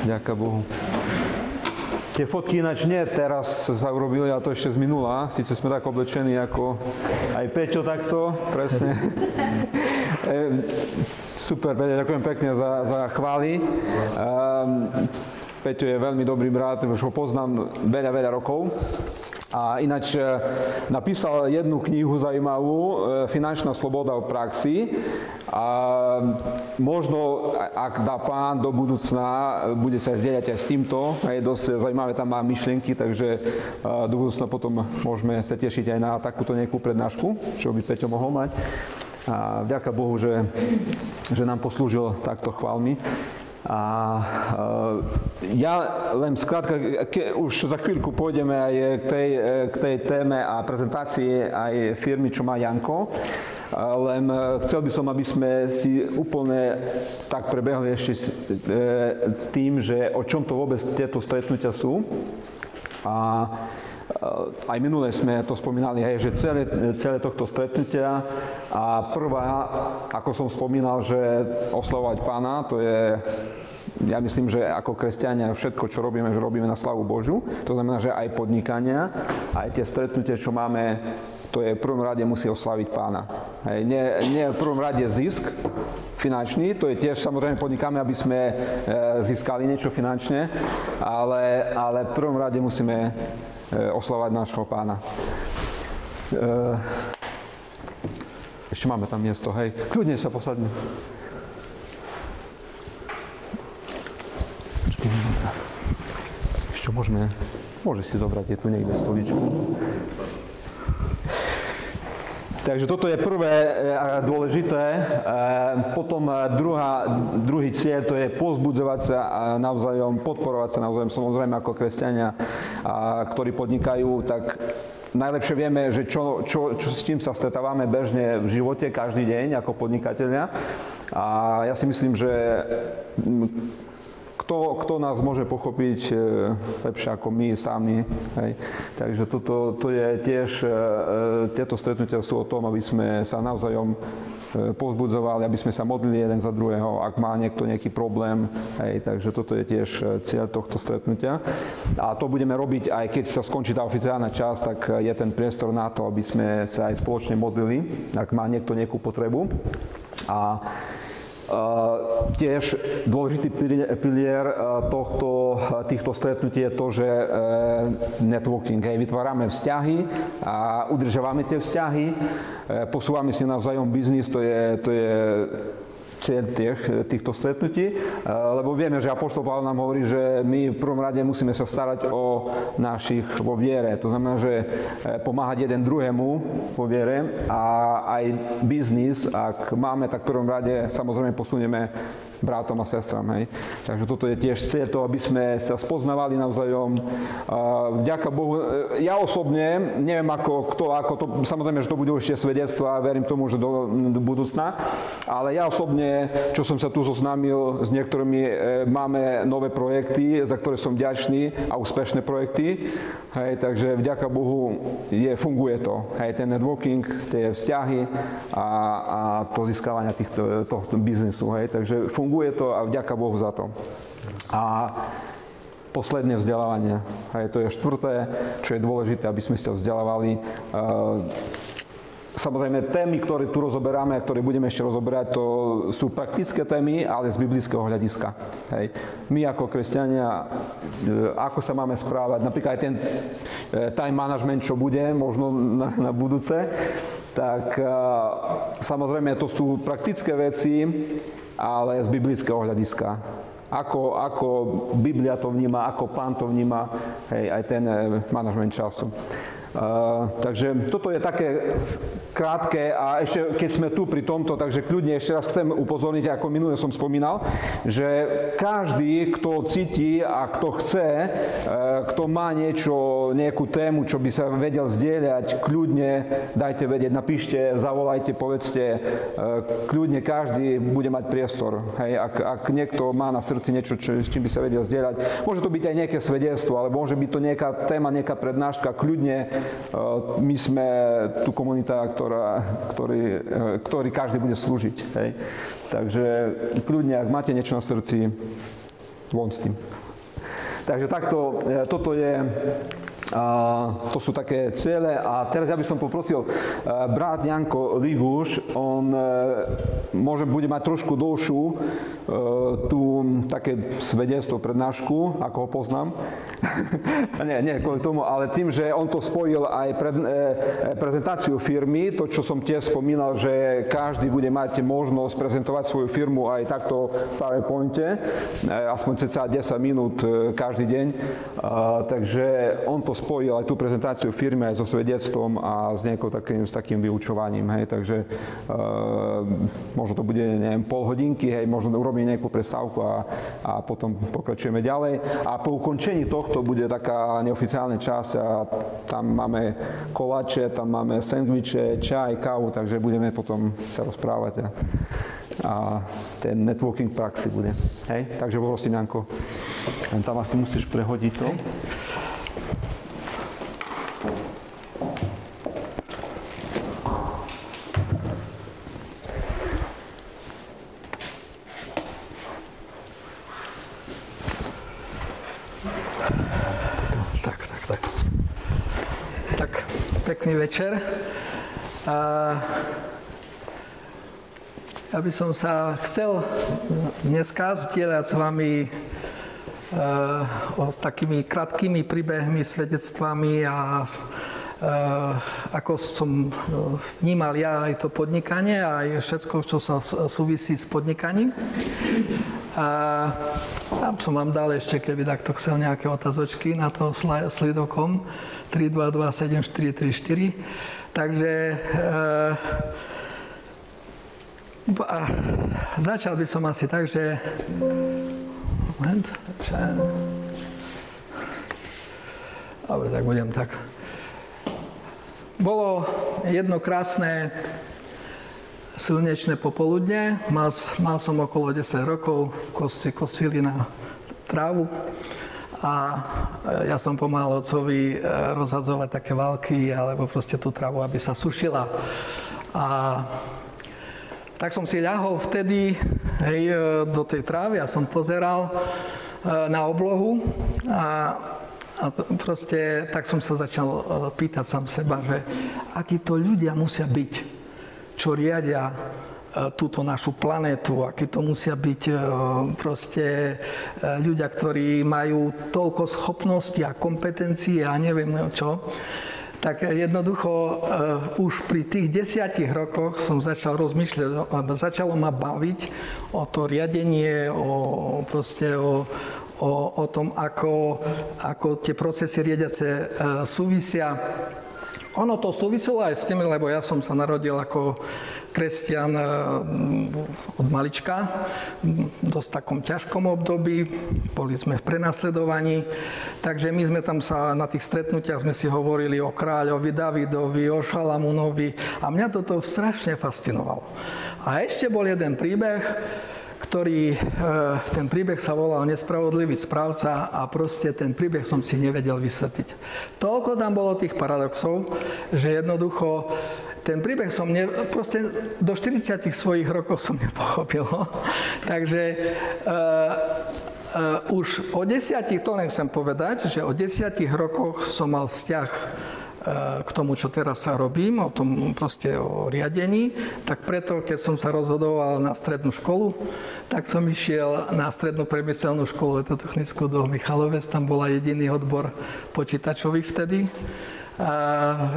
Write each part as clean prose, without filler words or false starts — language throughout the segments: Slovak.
Ďakujem Bohu. Tie fotky ináč nie teraz sa urobili, a to ešte z minula. Sice sme tak oblečení ako aj Peťo takto, presne. Super, Peťo, ďakujem pekne za chvály. Peťo je veľmi dobrý brat, už ho poznám veľa rokov. A ináč napísal jednu knihu zaujímavú, Finančná sloboda v praxi. A možno, ak dá Pán do budúcna, bude sa zdieľať aj s týmto. Je dosť zaujímavé, tam má myšlienky, takže do budúcna potom môžeme sa tešiť aj na takúto nejakú prednášku, čo by Peťo mohol mať. A vďaka Bohu, že nám poslúžil takto chválmi. A ja len skrátka, už za chvíľku pôjdeme aj k tej téme a prezentácii aj firmy, čo má Janko. Len chcel by som, aby sme si úplne tak prebehli ešte tým, že o čom to vôbec tieto stretnutia sú. A aj minule sme to spomínali, hej, že celé tohto stretnutia a prvá, ako som spomínal, že oslavovať Pána, to je, ja myslím, že ako kresťania všetko, čo robíme, že robíme na slavu Božiu. To znamená, že aj podnikania, aj tie stretnutia, čo máme, to je v prvom rade musí oslaviť Pána. Hej, nie v prvom rade zisk finančný, to je tiež samozrejme podnikáme, aby sme získali niečo finančne, ale v prvom rade musíme oslavovať nášho Pána. Ešte máme tam miesto, hej. Kľudne sa posadne. Ešte môže si zobrať tu niekde stoličku. Takže toto je prvé dôležité. Potom druhý cieľ, to je povzbudzovať sa navzájom, podporovať sa navzájom, samozrejme ako kresťania, ktorí podnikajú, tak najlepšie vieme, že s čím sa stretávame bežne v živote každý deň ako podnikatelia. A ja si myslím, že kto nás môže pochopiť lepšie ako my sami. Hej. Takže to je tiež, tieto stretnutia sú o tom, aby sme sa navzájom povzbudzovali, aby sme sa modlili jeden za druhého, ak má niekto nejaký problém. Hej. Takže toto je tiež cieľ tohto stretnutia. A to budeme robiť aj keď sa skončí tá oficiálna časť, tak je ten priestor na to, aby sme sa aj spoločne modlili, ak má niekto nejakú potrebu. A tiež dôležitý pilier týchto stretnutí je to, že networking, hej, vytvárame vzťahy a udržiavame tie vzťahy, posúvame si navzájom biznis, to je cieľ týchto stretnutí, lebo vieme, že apoštol Pavol nám hovorí, že my v prvom rade musíme sa starať o našich vo viere. To znamená, že pomáhať jeden druhému vo viere a aj biznis, ak máme, tak v prvom rade samozrejme posunieme bratom a sestram, hej. Takže toto je tiež cieľ toho, aby sme sa spoznávali navzájom. Vďaka Bohu, ja osobne, neviem ako to, samozrejme, že to budú ešte svedectvá, verím tomu, že do budúcna, ale ja osobne, čo som sa tu zoznámil s niektorými, máme nové projekty, za ktoré som vďačný a úspešné projekty, hej, takže vďaka Bohu funguje to, hej, ten networking, tie vzťahy a to získavanie tohto biznisu, hej, takže funguje to a vďaka Bohu za to. A posledné vzdelávanie. Hej, to je štvrté, čo je dôležité, aby sme sa vzdelávali. Samozrejme, témy, ktoré tu rozoberáme a ktoré budeme ešte rozoberať, to sú praktické témy, ale z biblického hľadiska. Hej. My ako kresťania, ako sa máme správať, napríklad aj ten time management, čo bude, možno na budúce, tak samozrejme to sú praktické veci, ale z biblického hľadiska. Ako Biblia to vníma, ako Pán to vníma, hej, aj ten manažment času. Takže toto je také krátke a ešte keď sme tu pri tomto, takže kľudne ešte raz chcem upozorniť, ako minule som spomínal, že každý, kto cíti a kto chce, kto má nejakú tému, čo by sa vedel zdieľať, kľudne dajte vedieť, napíšte, zavolajte, povedzte, kľudne každý bude mať priestor. Hej, ak niekto má na srdci niečo, s čím by sa vedel zdieľať, môže to byť aj nejaké svedectvo, ale môže byť to nejaká téma, nejaká prednáška, kľudne my sme tu komunita, ktorý každý bude slúžiť. Hej. Takže kľudne, ak máte niečo na srdci, von s tým. Takže takto, toto je... to sú také ciele a teraz ja by som poprosil brat Janko Liguš, on bude mať trošku dlhšiu tu také svedectvo, prednášku, ako ho poznám. nie kvôli tomu, ale tým, že on to spojil aj prezentáciu firmy, to, čo som tiež spomínal, že každý bude mať možnosť prezentovať svoju firmu aj takto v PowerPointe, aspoň cca 10 minút každý deň, takže on to spojil aj tú prezentáciu firmy aj so svedectvom a s takým vyučovaním, hej, takže možno to bude, neviem, pol hodinky, hej, možno urobíme nejakú prestávku a potom pokračujeme ďalej a po ukončení tohto bude taká neoficiálna časť a tam máme koláče, tam máme sendviče, čaj, kávu, takže budeme potom sa rozprávať a ten networking praxi bude, hej, takže poprosím, Janko, len tam asi musíš prehodiť to. Hej. Tak, pekný večer. Ja by som sa chcel dneska zdieľať s vami s takými krátkými príbehmi, svedectvami a ako som vnímal ja aj to podnikanie a aj všetko, čo sa súvisí s podnikaním. A tam som vám dal ešte, keby takto chcel nejaké otázočky na to slidokom 3227434. Takže začal by som asi tak, že dobre, tak budem tak. Bolo jedno krásne slnečné popoludne, mal som okolo 10 rokov, kosili na trávu a ja som pomáhal otcovi rozhadzovať také valky alebo proste tú trávu, aby sa sušila. A tak som si ľahol vtedy do tej trávy a som pozeral na oblohu a proste tak som sa začal pýtať sám seba, že akí to ľudia musia byť, čo riadia túto našu planétu, akí to musia byť proste ľudia, ktorí majú toľko schopností a kompetencií a neviem čo. Tak jednoducho už pri tých 10 rokoch som začal rozmýšľať, začalo ma baviť o to riadenie, o tom, ako tie procesy riadiace súvisia. Ono to súviselo aj s tým, lebo ja som sa narodil ako kresťan od malička, v dosť takom ťažkom období, boli sme v prenasledovaní, takže my sme tam sa na tých stretnutiach sme si hovorili o kráľovi Davidovi, o Šalamúnovi a mňa toto strašne fascinovalo. A ešte bol jeden príbeh, ten príbeh sa volal Nespravodlivý správca a proste ten príbeh som si nevedel vysvetliť. Toľko tam bolo tých paradoxov, že jednoducho ten príbeh som proste do 40 svojich rokov som nepochopil. Takže už o 10, to len chcem povedať, že o 10 rokoch som mal vzťah k tomu, čo teraz sa robím, o tom proste o riadení, tak preto, keď som sa rozhodoval na strednú školu, tak som išiel na strednú priemyselnú školu technickú do Michalovec, tam bola jediný odbor počítačový vtedy,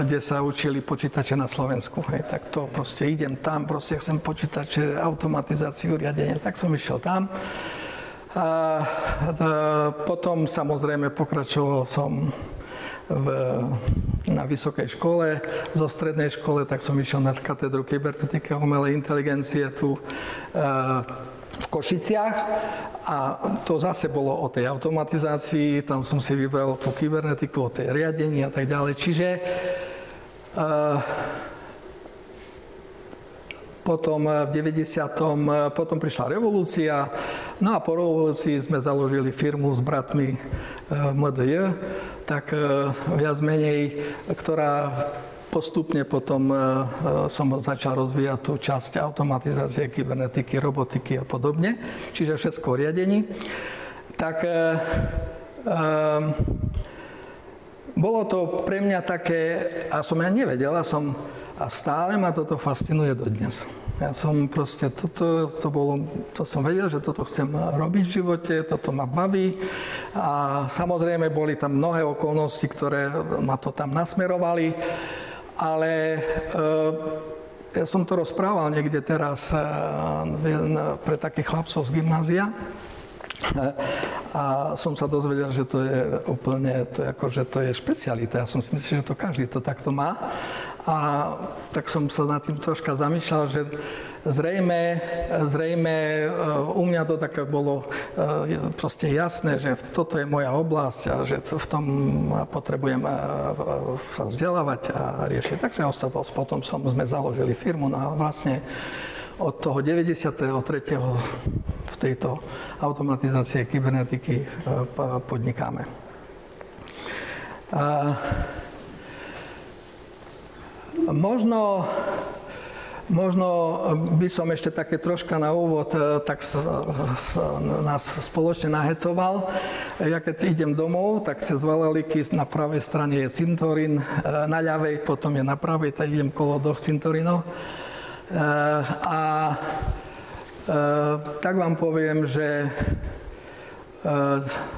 kde sa učili počítače na Slovensku. Hej, tak to proste idem tam, proste chcem počítače, automatizáciu, riadenie, tak som išiel tam. A potom samozrejme pokračoval som na vysokej škole, zo strednej škole, tak som išiel na katedru kybernetiky a umelej inteligencie tu v Košiciach a to zase bolo o tej automatizácii, tam som si vybral tú kybernetiku, o tej riadení a tak ďalej. Čiže potom v 90. potom prišla revolúcia, no a po revolúcii sme založili firmu s bratmi MDJ, tak viac menej, ktorá postupne potom som začal rozvíjať tú časť automatizácie, kybernetiky, robotiky a podobne, čiže všetko v riadení. Tak bolo to pre mňa také, a som ja nevedel, a stále ma toto fascinuje dodnes. Ja som proste, to som vedel, že toto chcem robiť v živote, toto ma baví a samozrejme boli tam mnohé okolnosti, ktoré ma to tam nasmerovali, ale ja som to rozprával niekde teraz pre takých chlapcov z gymnázia a som sa dozvedel, že to je úplne, to je špecialita. Ja som si myslel, že to každý to takto má. A tak som sa nad tým troška zamýšľal, že zrejme u mňa to také bolo proste jasné, že toto je moja oblasť a že v tom potrebujem sa vzdelávať a riešiť. Takže potom sme založili firmu a vlastne od toho 93. v tejto automatizácie kybernetiky podnikáme. Možno by som ešte také troška na úvod tak nás spoločne nahecoval. Ja keď idem domov, tak cez Valaliky na pravej strane je cintorín, na ľavej potom je na pravej, tak idem kolo 2 cintorínov. Tak vám poviem, že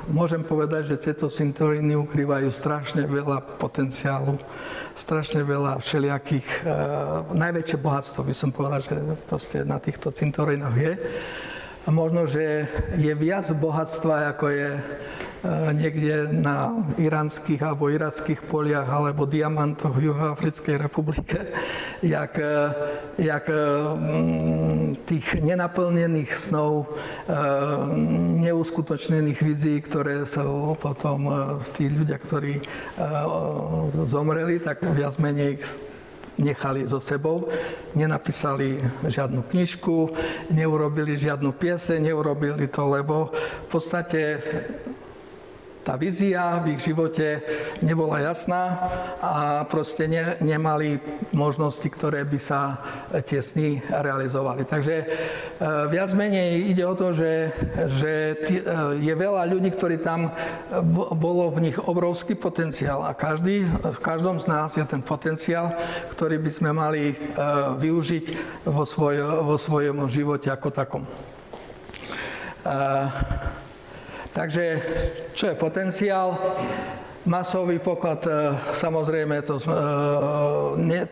môžem povedať, že tieto cintoríny ukrývajú strašne veľa potenciálu, strašne veľa všelijakých, najväčšie bohatstvo by som povedal, že proste na týchto cintorínoch je. A možno, že je viac bohatstva, ako je niekde na iránskych alebo irackých poliach alebo diamantoch v Juhoafrickej republike, jak tých nenaplnených snov, neuskutočnených vízií, ktoré sú potom tí ľudia, ktorí zomreli, tak viac menej nechali so sebou, nenapísali žiadnu knižku, neurobili žiadnu pieseň, neurobili to, lebo v podstate tá vízia v ich živote nebola jasná a proste nemali možnosti, ktoré by sa tie sny realizovali. Takže viac menej ide o to, že je veľa ľudí, ktorí tam bolo v nich obrovský potenciál a v každom z nás je ten potenciál, ktorý by sme mali využiť vo svojom živote ako takom. Takže, čo je potenciál? Masový poklad, samozrejme, to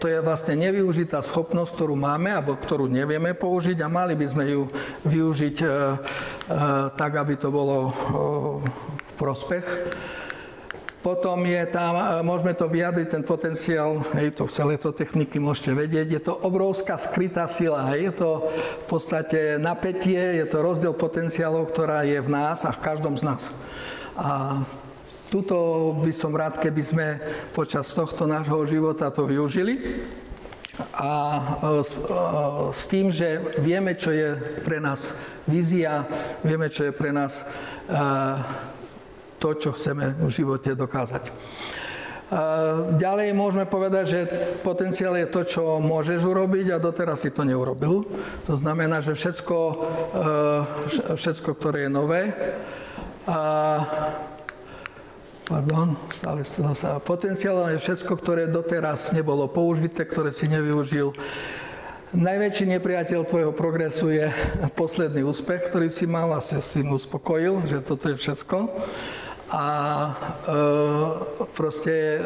je vlastne nevyužitá schopnosť, ktorú máme, alebo ktorú nevieme použiť a mali by sme ju využiť tak, aby to bolo v prospech. Potom je tam, môžeme to vyjadriť, ten potenciál, to v celej to techniky môžete vedieť, je to obrovská skrytá sila, je to v podstate napätie, je to rozdiel potenciálov, ktorá je v nás a v každom z nás. A tuto by som rád, keby sme počas tohto nášho života to využili a s tým, že vieme, čo je pre nás vízia, vieme, čo je pre nás to, čo chceme v živote dokázať. Ďalej môžeme povedať, že potenciál je to, čo môžeš urobiť a doteraz si to neurobil. To znamená, že všetko, ktoré je nové, potenciálom je všetko, ktoré doteraz nebolo použité, ktoré si nevyužil. Najväčší nepriateľ tvojho progresu je posledný úspech, ktorý si mal a si mu uspokojil, že toto je všetko. A proste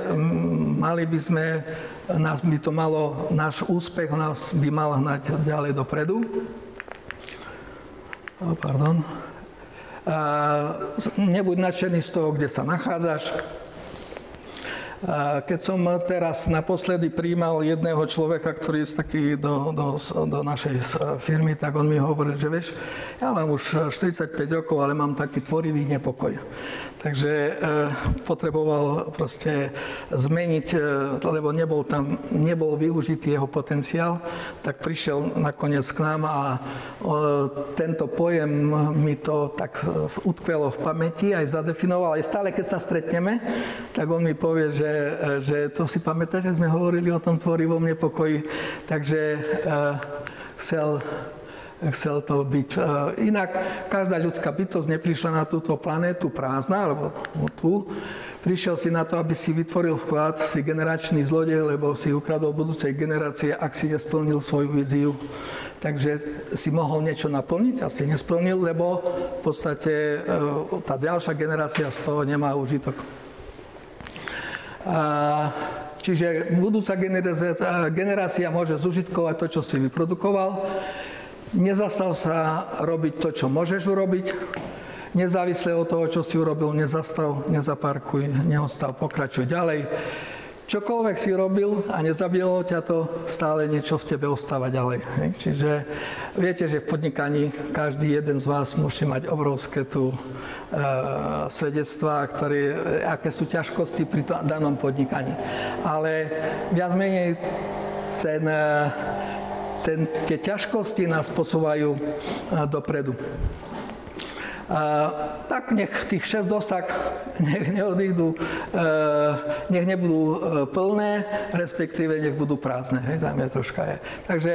mali by sme, náš úspech nás by mal hnať ďalej dopredu. Nebuď nadšený z toho, kde sa nachádzaš. Keď som teraz naposledy prijímal jedného človeka, ktorý je taký do našej firmy, tak on mi hovoril, že vieš, ja mám už 45 rokov, ale mám taký tvorivý nepokoj. Takže potreboval proste zmeniť, lebo nebol využitý jeho potenciál, tak prišiel nakoniec k nám a tento pojem mi to tak utkvelo v pamäti, aj zadefinoval. Aj stále, keď sa stretneme, tak on mi povie, že že to si pamätáš, že sme hovorili o tom tvorivom nepokoji, takže chcel to byť. Inak každá ľudská bytosť neprišla na túto planétu prázdna, alebo tu. Prišiel si na to, aby si vytvoril vklad, si generačný zlodej, lebo si ukradol budúcej generácie, ak si nesplnil svoju víziu. Takže si mohol niečo naplniť a si nesplnil, lebo v podstate tá ďalšia generácia z toho nemá užitok. Čiže budúca generácia môže zužitkovať to, čo si vyprodukoval. Nezastav sa robiť to, čo môžeš urobiť. Nezávisle od toho, čo si urobil, nezastav, nezaparkuj, neostav, pokračuj ďalej. Čokoľvek si robil a nezabilo ťa to, stále niečo v tebe ostáva ďalej. Čiže viete, že v podnikaní každý jeden z vás musí mať obrovské tu svedectvá, aké sú ťažkosti pri danom podnikaní. Ale viac menej tie ťažkosti nás posúvajú dopredu. Tak nech tých 6 dosah neodídu, nech nebudú plné, respektíve nech budú prázdne. Hej, tam je troška je. Takže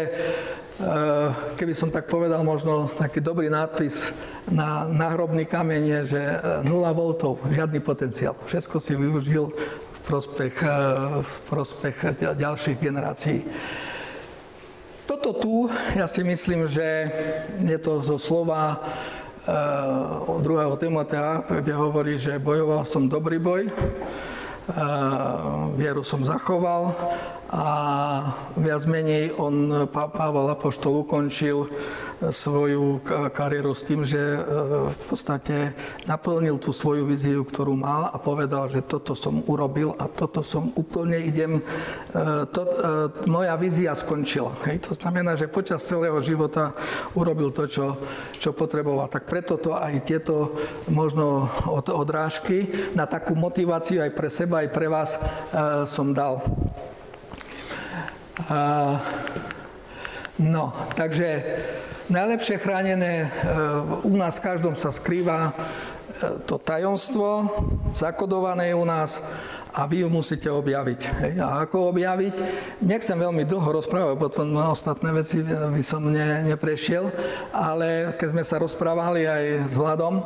keby som tak povedal, možno taký dobrý nadpis na náhrobný kameň je, že 0 voltov, žiadny potenciál. Všetko si využil v prospech ďalších generácií. Toto tu, ja si myslím, že je to zo slova 2. Timotea, kde hovorí, že bojoval som dobrý boj, vieru som zachoval a viac menej Pavol apoštol ukončil svoju kariéru s tým, že v podstate naplnil tú svoju víziu, ktorú mal a povedal, že toto som urobil a toto som úplne moja vízia skončila. Hej? To znamená, že počas celého života urobil to, čo potreboval. Tak preto to aj tieto možno odrážky na takú motiváciu aj pre seba, aj pre vás som dal. No, takže najlepšie chránené, u nás v každom sa skrýva to tajomstvo, zakodované je u nás a vy ju musíte objaviť. Hej. A ako objaviť? Nechcem veľmi dlho rozprávať, potom ostatné veci by som neprešiel, ale keď sme sa rozprávali aj s Vladom,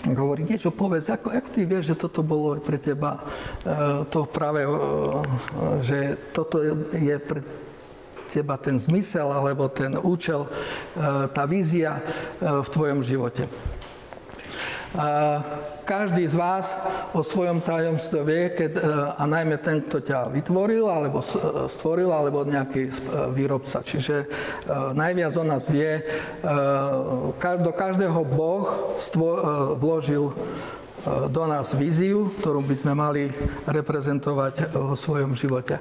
hovorí, niečo povedz, ako ty vieš, že toto bolo pre teba, to práve, že toto je pre teba ten zmysel, alebo ten účel, tá vízia v tvojom živote. Každý z vás o svojom tajomstve vie, a najmä ten, kto ťa vytvoril, alebo stvoril, alebo nejaký výrobca. Čiže najviac o nás vie, do každého Boh vložil do nás víziu, ktorú by sme mali reprezentovať vo svojom živote.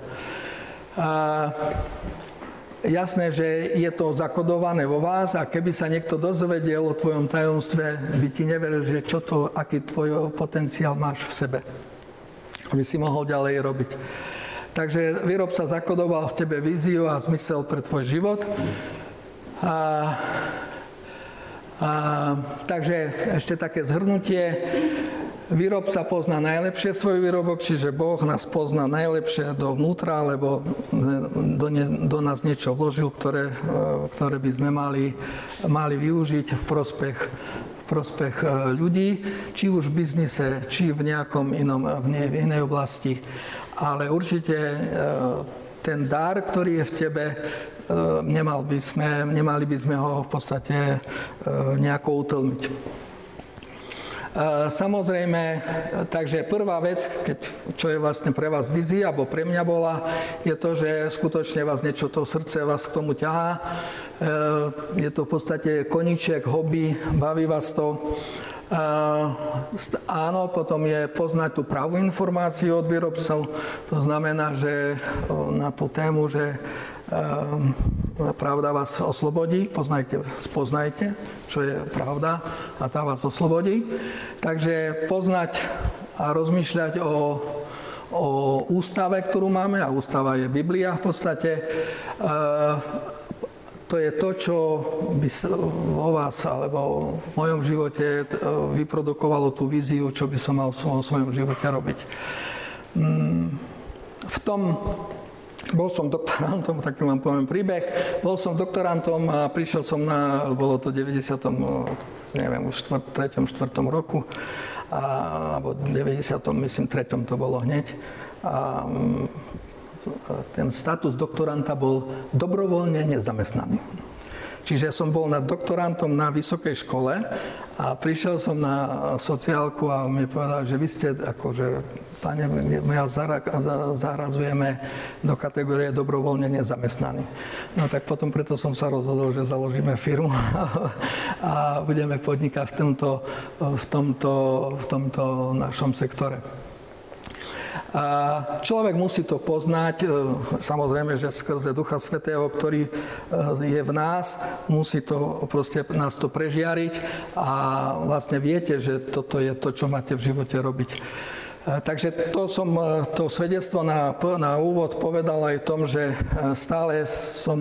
Jasné, že je to zakodované vo vás a keby sa niekto dozvedel o tvojom tajomstve, by ti neveril, že aký tvoj potenciál máš v sebe, aby si mohol ďalej robiť. Takže výrobca zakodoval v tebe víziu a zmysel pre tvoj život. Takže ešte také zhrnutie. Výrobca pozná najlepšie svoj výrobok, čiže Boh nás pozná najlepšie dovnútra, lebo do nás niečo vložil, ktoré by sme mali využiť v prospech ľudí, či už v biznise, či v nejakom v inej oblasti. Ale určite ten dar, ktorý je v tebe, nemali by sme ho v podstate nejako utlmiť. Samozrejme, takže prvá vec, čo je vlastne pre vás vízia, alebo pre mňa bola, je to, že skutočne vás niečo, to srdce vás k tomu ťahá. Je to v podstate koníček, hobby, baví vás to. Áno, potom je poznať tú pravú informáciu od výrobcov. To znamená, že na tú tému, že pravda vás oslobodí, spoznajte, čo je pravda a tá vás oslobodí. Takže poznať a rozmýšľať o ústave, ktorú máme, a ústava je Biblia v podstate. To je to, čo by vo vás alebo v mojom živote vyprodukovalo tú víziu, čo by som mal vo svojom živote robiť. v tom bol som doktorantom, taký vám poviem príbeh. Bol som doktorantom a prišiel som bolo to v 90. neviem, už 3. 4. roku, alebo 90. myslím 3. to bolo hneď. A ten status doktoranta bol dobrovoľne nezamestnaný. Čiže som bol doktorantom na vysokej škole a prišiel som na sociálku a mi povedal, že vy ste akože, pane, my zarazujeme do kategórie dobrovoľne nezamestnaní. No tak potom preto som sa rozhodol, že založíme firmu a budeme podnikať v tomto našom sektore. A človek musí to poznať, samozrejme, že skrze Ducha Svätého, ktorý je v nás, musí to proste nás to prežiariť a vlastne viete, že toto je to, čo máte v živote robiť. Takže to svedectvo na úvod povedal aj v tom, že stále som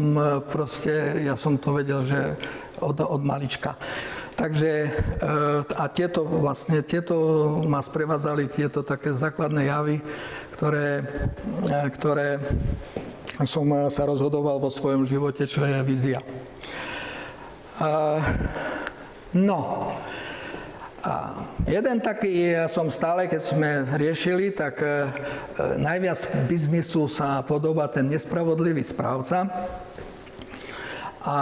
ja som to vedel, že od malička. Takže a tieto ma sprevádzali tieto také základné javy, ktoré som sa rozhodoval vo svojom živote, čo je vízia. Jeden taký, ja som stále, keď sme riešili, tak najviac biznisu sa podobá ten nespravodlivý správca. A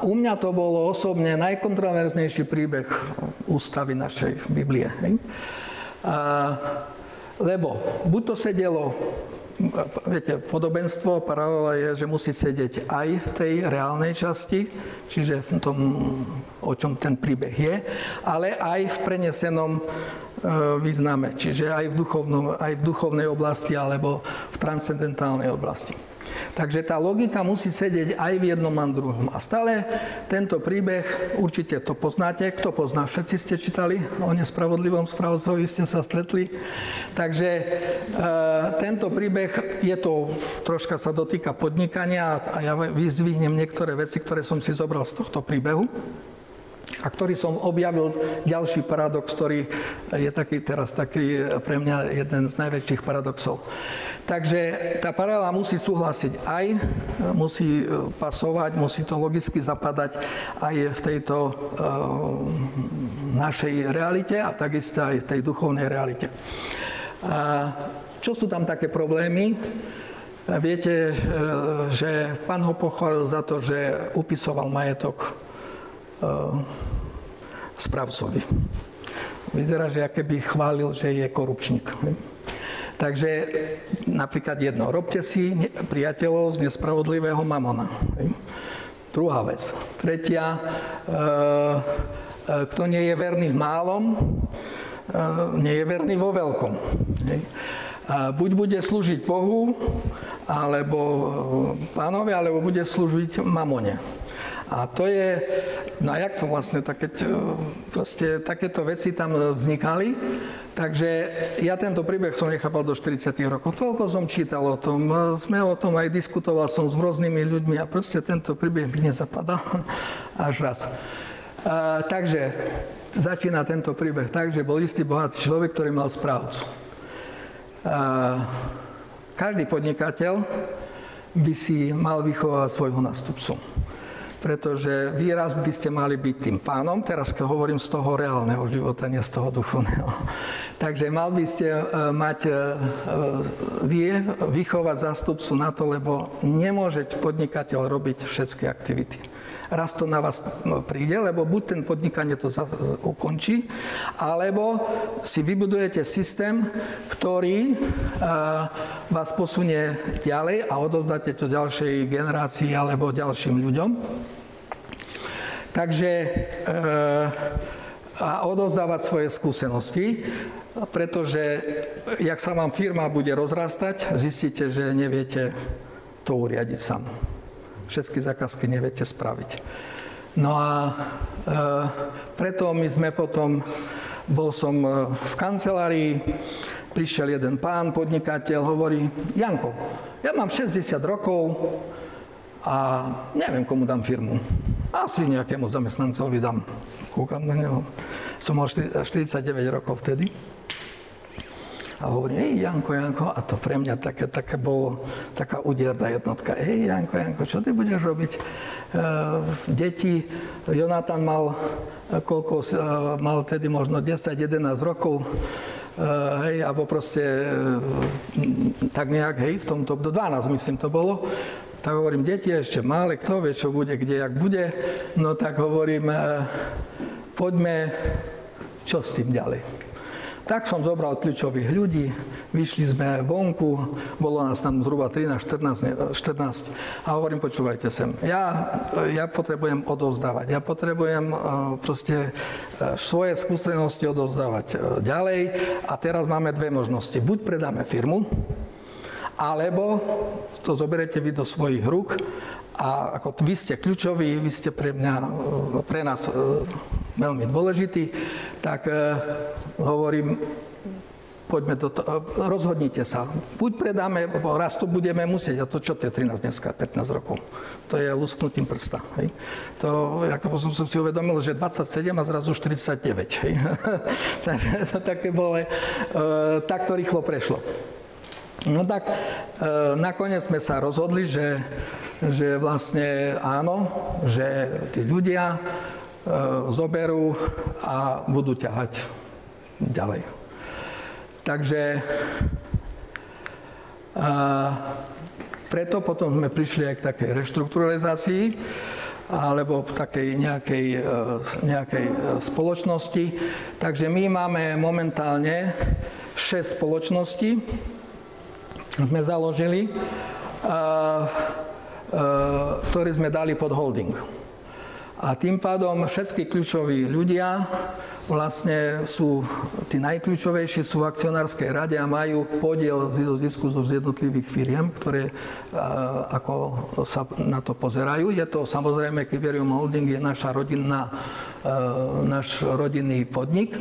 u mňa to bolo osobne najkontroverznejší príbeh ústavy našej Biblie. Lebo buď to sedelo, viete, podobenstvo, paralela je, že musí sedieť aj v tej reálnej časti, čiže v tom, o čom ten príbeh je, ale aj v prenesenom význame, čiže aj v duchovnej oblasti alebo v transcendentálnej oblasti. Takže tá logika musí sedieť aj v jednom a druhom. A stále tento príbeh, určite to poznáte. Kto pozná? Všetci ste čítali o nespravodlivom správcovi, ste sa stretli. Takže tento príbeh troška sa dotýka podnikania a ja vyzdvihnem niektoré veci, ktoré som si zobral z tohto príbehu. A ktorý som objavil ďalší paradox, ktorý je taký pre mňa jeden z najväčších paradoxov. Takže tá paralela musí súhlasiť musí pasovať, musí to logicky zapadať aj v tejto našej realite a takisto aj v tej duchovnej realite. Čo sú tam také problémy? Viete, že Pán ho pochválil za to, že upisoval majetok správcovi. Vyzerá, že akoby chválil, že je korupčník. Takže napríklad jedno, robte si priateľov z nespravodlivého mamona. Druhá vec. Tretia, kto nie je verný v málom, nie je verný vo veľkom. Buď bude slúžiť Bohu, alebo pánovi, alebo bude slúžiť mamone. A to je, no a jak to vlastne, takéto veci tam vznikali. Takže ja tento príbeh som nechápal do 40 rokov. Toľko som čítal o tom, sme o tom aj diskutoval som s rôznymi ľuďmi a proste tento príbeh mi nezapadal až raz. Takže začína tento príbeh tak, že bol istý bohatý človek, ktorý mal správcu. Každý podnikateľ by si mal vychovávať svojho nástupcu. Pretože vy raz by ste mali byť tým pánom, teraz hovorím z toho reálneho života, nie z toho duchovného. Takže mal by ste vychovať zástupcu na to, lebo nemôže podnikateľ robiť všetky aktivity. Raz to na vás príde, lebo buď ten podnikanie to ukončí, alebo si vybudujete systém, ktorý vás posunie ďalej a odovzdáte to ďalšej generácii alebo ďalším ľuďom. Takže a odovzdávať svoje skúsenosti, pretože jak sa vám firma bude rozrastať, zistíte, že neviete to uriadiť sám. Všetky zákazky neviete spraviť. No a preto my sme potom, bol som v kancelárii, prišiel jeden pán, podnikateľ, hovorí: Janko, ja mám 60 rokov a neviem, komu dám firmu. Asi nejakému zamestnancovi dám. Kúkam na neho. Som mal 49 rokov vtedy. A hovorím, Janko, a to pre mňa také bolo, taká udierná jednotka. Janko, čo ty budeš robiť? Deti, Jonatan mal tedy možno 10-11 rokov, alebo proste tak nejak, v tomto, do 12 myslím to bolo. Tak hovorím, deti ešte malé, kto vie, čo bude, kde, jak bude. No tak hovorím, poďme, čo s tým ďalej. Tak som zobral kľúčových ľudí, vyšli sme vonku, bolo nás tam zhruba 13, 14 a hovorím, počúvajte sem, ja potrebujem odovzdávať, ja potrebujem proste svoje skúsenosti odovzdávať ďalej a teraz máme dve možnosti. Buď predáme firmu, alebo to zoberete vy do svojich rúk a ako vy ste kľúčoví, vy ste pre nás veľmi dôležití, tak hovorím, poďme rozhodnite sa. Buď predáme, raz to budeme musieť, a to čo tie 13 dneska, 15 rokov. To je lusknutím prsta. Hej. To, ako som si uvedomil, že 27 a zrazu 49. Hej. Takže to také bolo, tak to rýchlo prešlo. No tak nakoniec sme sa rozhodli, že vlastne áno, že tí ľudia zoberú a budú ťahať ďalej. Takže preto potom sme prišli aj k takej reštrukturalizácii alebo v takej nejakej spoločnosti. Takže my máme momentálne 6 spoločností, sme založili, ktorý sme dali pod holding. A tým pádom všetky kľúčoví ľudia vlastne sú, tí najkľúčovejší sú v akcionárskej rade a majú podiel zo zisku zo jednotlivých firiem, ktoré ako sa na to pozerajú. Je to samozrejme, Kyberium Holding je náš rodinný podnik,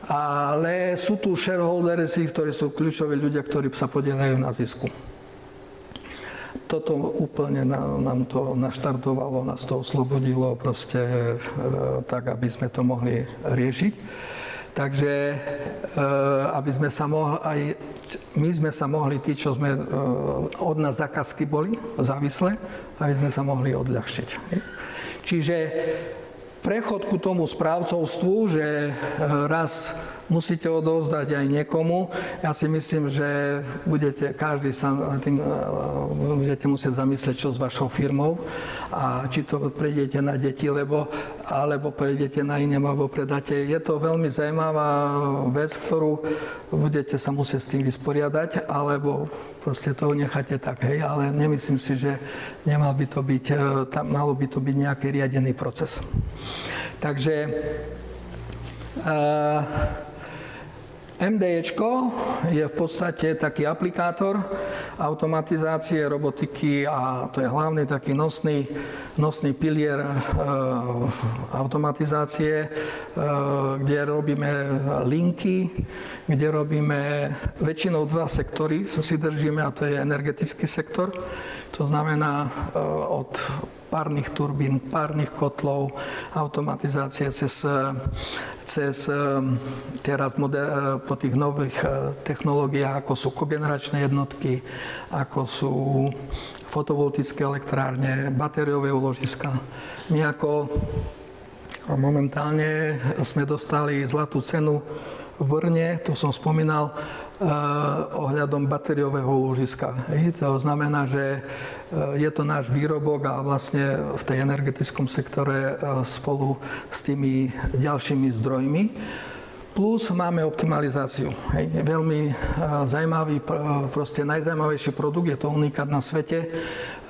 ale sú tu shareholders, ktorí sú kľúčoví ľudia, ktorí sa podielajú na zisku. Toto úplne nám to naštartovalo, nás to oslobodilo proste tak, aby sme to mohli riešiť. Takže aby sme sa mohli, aj my sme sa mohli, tí, čo sme od nás zákazky boli závislé, aby sme sa mohli odľahčiť. Čiže prechod ku tomu správcovstvu, že raz musíte odovzdať aj niekomu. Ja si myslím, že každý sa tým budete musieť zamyslieť, čo s vašou firmou a či to prejdete na deti, alebo prejdete na iné, alebo predáte. Je to veľmi zaujímavá vec, ktorú budete sa musieť s tým vysporiadať, alebo proste to necháte tak, hej, ale nemyslím si, že malo by to byť nejaký riadený proces. Takže MDEčko je v podstate taký aplikátor automatizácie, robotiky a to je hlavný taký nosný pilier automatizácie, kde robíme linky, kde robíme väčšinou dva sektory, si držíme, a to je energetický sektor. To znamená od párnych turbín, párnych kotlov, automatizácia cez teraz po tých nových technológiách, ako sú kogeneračné jednotky, ako sú fotovoltické elektrárne, batériové úložiska. My ako momentálne sme dostali zlatú cenu v Brne, to som spomínal, ohľadom batériového úložiska. To znamená, že je to náš výrobok a vlastne v tej energetickom sektore spolu s tými ďalšími zdrojmi. Plus máme optimalizáciu. Veľmi zaujímavý, proste najzaujímavejší produkt, je to unikát na svete.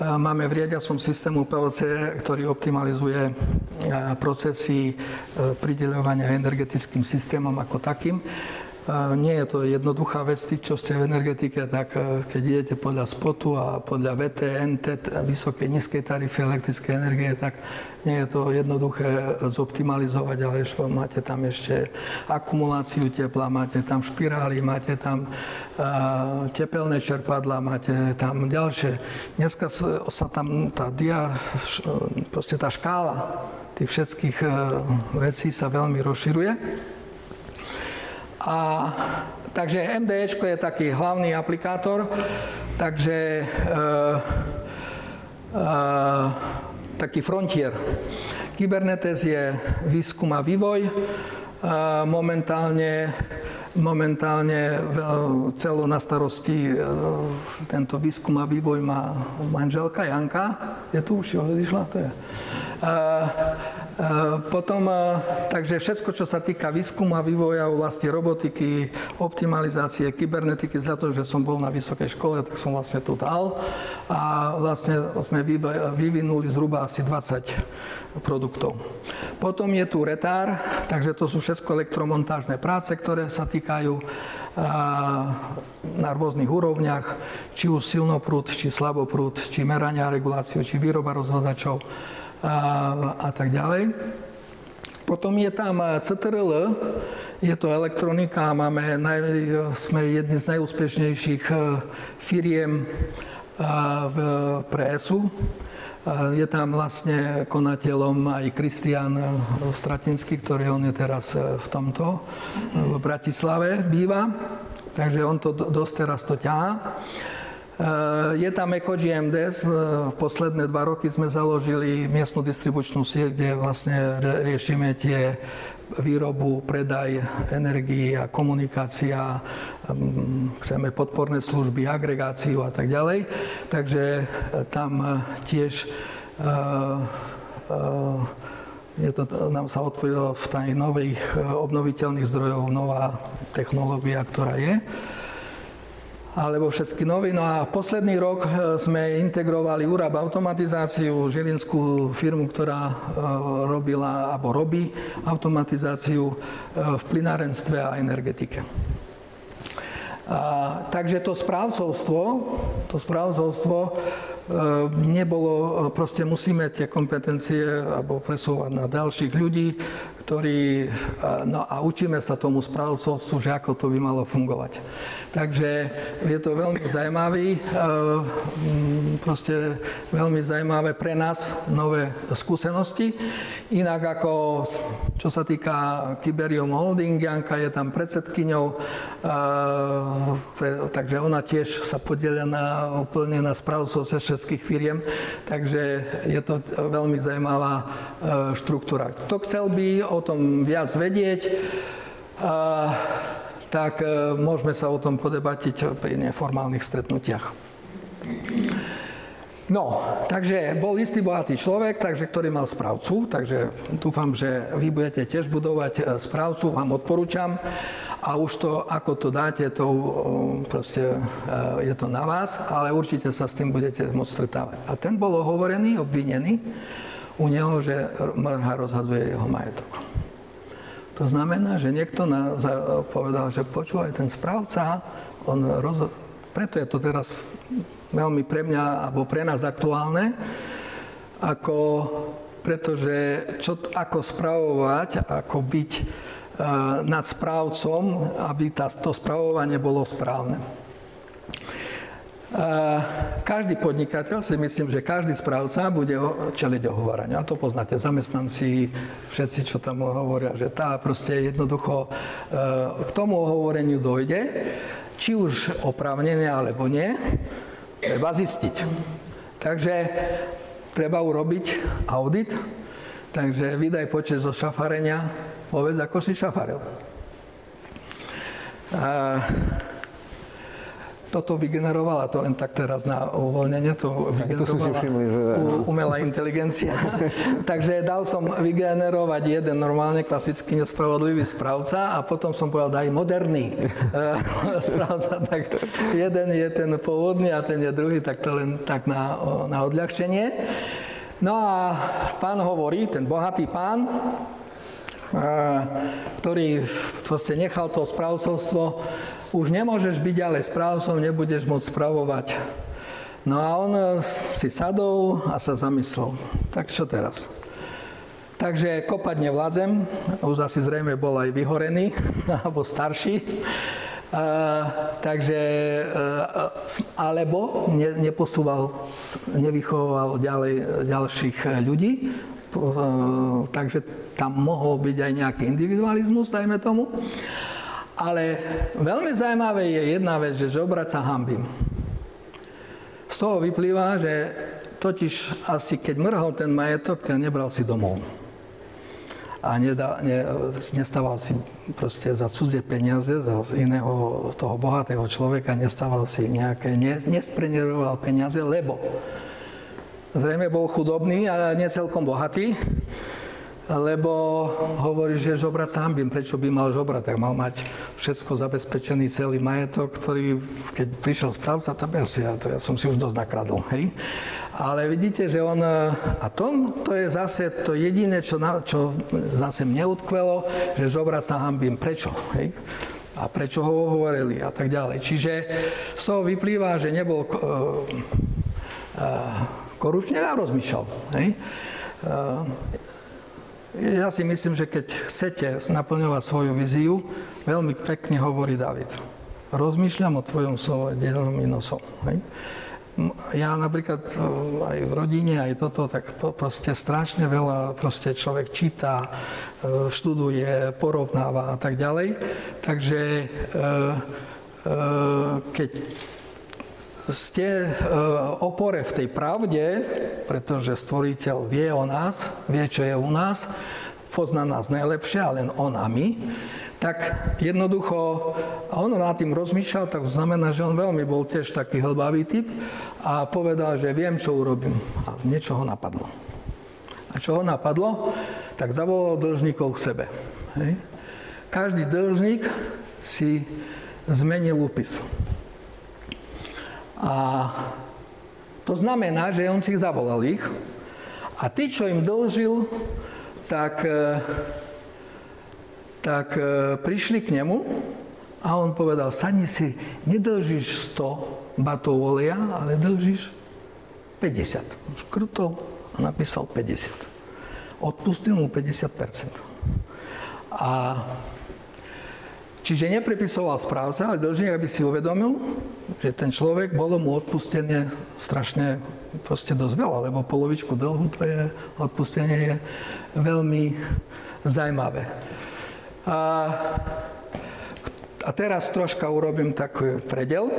Máme v riadiacom systému PLC, ktorý optimalizuje procesy prideľovania energetickým systémom ako takým. Nie je to jednoduchá vec, tí, čo ste v energetike, tak keď idete podľa spotu a podľa VTN, vysokej, nízkej tarify elektrickej energie, tak nie je to jednoduché zoptimalizovať, ale máte tam ešte akumuláciu tepla, máte tam špirály, máte tam tepelné čerpadlá, máte tam ďalšie. Dneska sa tam proste tá škála tých všetkých vecí sa veľmi rozširuje. A Takže MDEčko je taký hlavný aplikátor, takže taký frontier. Kybernetes je výskum a vývoj. Momentálne celú na starosti tento výskum a vývoj má manželka Janka. Je tu už, odišla? To je. Potom, takže všetko, čo sa týka výskumu a vývoja v oblasti robotiky, optimalizácie, kybernetiky, za to, že som bol na vysokej škole, tak som vlastne tu dal. A vlastne sme vyvinuli zhruba asi 20 produktov. Potom je tu retár, takže to sú všetko elektromontážne práce, ktoré sa týkajú na rôznych úrovniach, či už silnoprúd, či slaboprúd, či merania reguláciu, či výroba rozhádzačov a tak ďalej. Potom je tam CTRL, je to elektronika, sme jedni z najúspešnejších firiem pre ESU. Je tam vlastne konateľom aj Kristián Stratinský, ktorý on je teraz v Bratislave býva, takže on to dosť teraz to ťahá. Je tam EcoGMDS, posledné 2 roky sme založili miestnu distribučnú sieť, kde vlastne riešime tie výrobu, predaj energií a komunikácia, chceme podporné služby, agregáciu a tak ďalej. Takže tam tiež nám sa otvorilo v tej nových obnoviteľných zdrojov nová technológia, ktorá je. Alebo všetky nové. No a posledný rok sme integrovali URAB automatizáciu, žilinskú firmu, ktorá robila alebo robí automatizáciu v plynárenstve a energetike. Takže to správcovstvo nebolo, proste musíme tie kompetencie alebo presúvať na ďalších ľudí, ktorí, no a učíme sa tomu správcovstvu, že ako to by malo fungovať. Takže je to veľmi zaujímavý, proste veľmi zaujímavé pre nás nové skúsenosti. Inak ako, čo sa týka Kyberium Holding, Janka je tam predsedkyňou, takže ona tiež sa podieľa úplne na správcovstve všetkých firiem, takže je to veľmi zaujímavá štruktúra. Kto chcel by o tom viac vedieť, tak môžeme sa o tom podebatiť pri neformálnych stretnutiach. No, takže bol istý bohatý človek, ktorý mal správcu, takže dúfam, že vy budete tiež budovať správcu, vám odporúčam. A už to, ako to dáte, to proste je to na vás, ale určite sa s tým budete môcť stretávať. A ten bol ohovorený, obvinený u neho, že mrha rozhadzuje jeho majetok. To znamená, že niekto povedal, že počúvaj, ten správca, preto je to teraz veľmi pre mňa, alebo pre nás aktuálne, pretože ako spravovať, ako byť nad správcom, aby to spravovanie bolo správne. Každý podnikateľ, si myslím, že každý správca bude čeliť ohováraniu. A to poznáte, zamestnanci, všetci, čo tam hovoria, že proste jednoducho k tomu ohovoreniu dojde, či už oprávnene alebo nie, treba zistiť. Takže treba urobiť audit, takže vydaj počet zo šafarenia, povedz, ako si šafaril. Toto vygenerovala, to len tak teraz na uvoľnenie, to vygenerovala umelá inteligencia. Takže dal som vygenerovať jeden normálne klasický nespravodlivý správca a potom som povedal, daj moderný správca. Tak jeden je ten pôvodný a ten je druhý, tak to len tak na odľahčenie. No a pán hovorí, ten bohatý pán, ktorý proste nechal to správcovstvo, už nemôžeš byť ďalej správcom, nebudeš môcť spravovať. No a on si sadol a sa zamyslel. Tak čo teraz? Takže kopať nevládzem, už asi zrejme bol aj vyhorený, alebo starší. Alebo nevychoval ďalej ďalších ľudí, takže tam mohol byť aj nejaký individualizmus, dajme tomu. Ale veľmi zaujímavé je jedna vec, že žobrať sa hanbím. Z toho vyplýva, že totiž asi keď mrhol ten majetok, ten nebral si domov. A nestával si proste za cudzie peniaze, za iného toho bohatého človeka, nestával si nejaké, nespreneroval peniaze, lebo zrejme bol chudobný a nie celkom bohatý, lebo hovorí, že žobrať sa hanbím. Prečo by mal žobrať? Tak mal mať všetko zabezpečený, celý majetok, ktorý, keď prišiel správca, ja som si už dosť nakradol. Hej? Ale vidíte, že on... A to je zase to jediné, čo zase mne utkvelo, že žobrať sa hanbím. Prečo? Hej? A prečo ho hovorili? A tak ďalej. Čiže z toho vyplýva, že nebol korupčný a rozmýšľal. Hej? Ja si myslím, že keď chcete naplňovať svoju víziu, veľmi pekne hovorí Dávid. Rozmýšľam o tvojom slove dennom i nosom. Hej? Ja napríklad aj v rodine, aj toto, tak proste strašne veľa proste človek číta, študuje, porovnáva a tak ďalej. Takže keď ste opore v tej pravde, pretože Stvoriteľ vie o nás, vie, čo je u nás, pozná nás najlepšie, a len on a my, tak jednoducho, a on nad tým rozmýšľal, tak znamená, že on veľmi bol tiež taký hlbavý typ a povedal, že viem, čo urobím. A niečo ho napadlo. A čo ho napadlo? Tak zavolal dlžníkov k sebe. Hej. Každý dlžník si zmenil úpis. A to znamená, že on si ich zavolal ich a tí, čo im dlžil, tak prišli k nemu a on povedal, sadni si, nedlžíš 100 batov oleja, ale dlžíš 50. Škrtol a napísal 50. Odpustil mu 50%. A čiže neprepisoval správca, ale dlžník, aby si uvedomil, že ten človek, bolo mu odpustené strašne proste dosť veľa, lebo polovičku dlhu, to je odpustenie, je veľmi zaujímavé. A teraz troška urobím taký predel.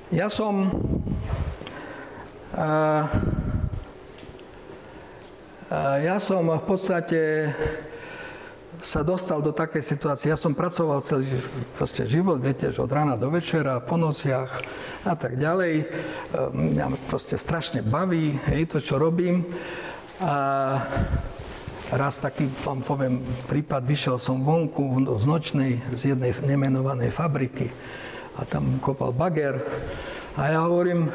Ja som v podstate sa dostal do takej situácie. Ja som pracoval celý život, viete, že od rána do večera, po nociach a tak ďalej. Mňa proste strašne baví, to, čo robím. A raz taký, vám poviem, prípad, vyšiel som vonku z nočnej, z jednej nemenovanej fabriky a tam kopal bager. A ja hovorím,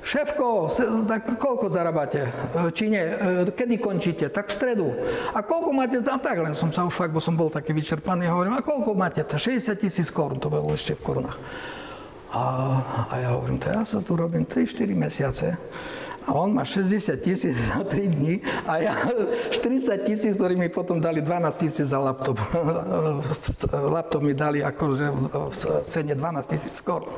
šéfko, tak koľko zarábate? Či nie? Kedy končíte? Tak v stredu. A koľko máte? A tak, len som sa už fakt, bo som bol taký vyčerpaný, hovorím, a koľko máte? 60 000 korún, to bolo ešte v korunách. A ja hovorím, to ja sa tu robím 3-4 mesiace a on má 60 000 za 3 dní a ja 40 000, ktorí mi potom dali 12 000 za laptop. Laptop mi dali akože v cene 12 000 korún.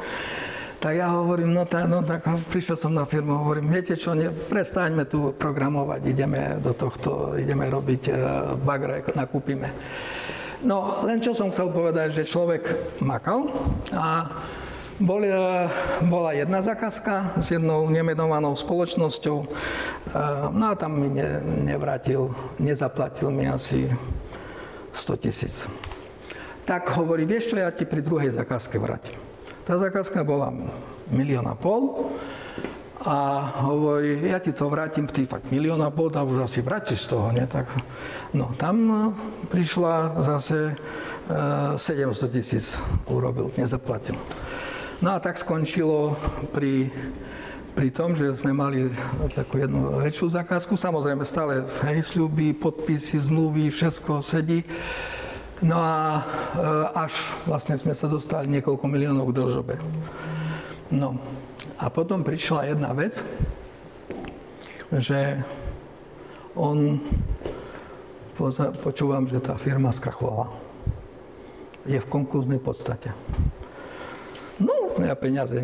Tak ja hovorím, tak prišiel som na firmu, hovorím, viete čo, prestaňme tu programovať, ideme robiť bagre, nakúpime. No, len čo som chcel povedať, že človek makal a bola jedna zákazka s jednou nemenovanou spoločnosťou, no a tam mi nezaplatil mi asi 100 000. Tak hovorí, vieš čo, ja ti pri druhej zákazke vrátim. Tá zákazka bola 1,5 milióna a hovorí, ja ti to vrátim, ty fakt 1,5 milióna, tá už asi vrátiš z toho, nie? Tak, no, tam prišla zase 700 000 urobil, nezaplatil. No a tak skončilo pri tom, že sme mali takú jednu väčšiu zákazku, samozrejme stále sľuby, podpisy, zmluvy, všetko sedí. No a až vlastne sme sa dostali niekoľko miliónov k dlžobe. No a potom prišla jedna vec, že počúvam, že tá firma skrachovala. Je v konkurznej podstate. No, ja peniaze,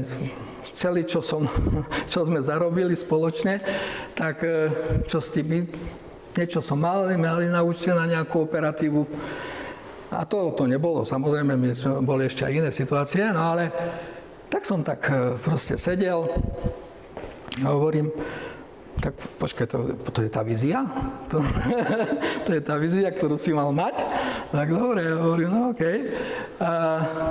celý, čo sme zarobili spoločne, tak čo s tými, niečo som mali na účte na nejakú operatívu. A to nebolo, samozrejme, my sme boli ešte aj iné situácie, no ale tak som tak proste sedel a hovorím, tak počkaj, to je tá vízia? To je tá vízia, ktorú si mal mať? Tak dobre, hovorím, no okej. A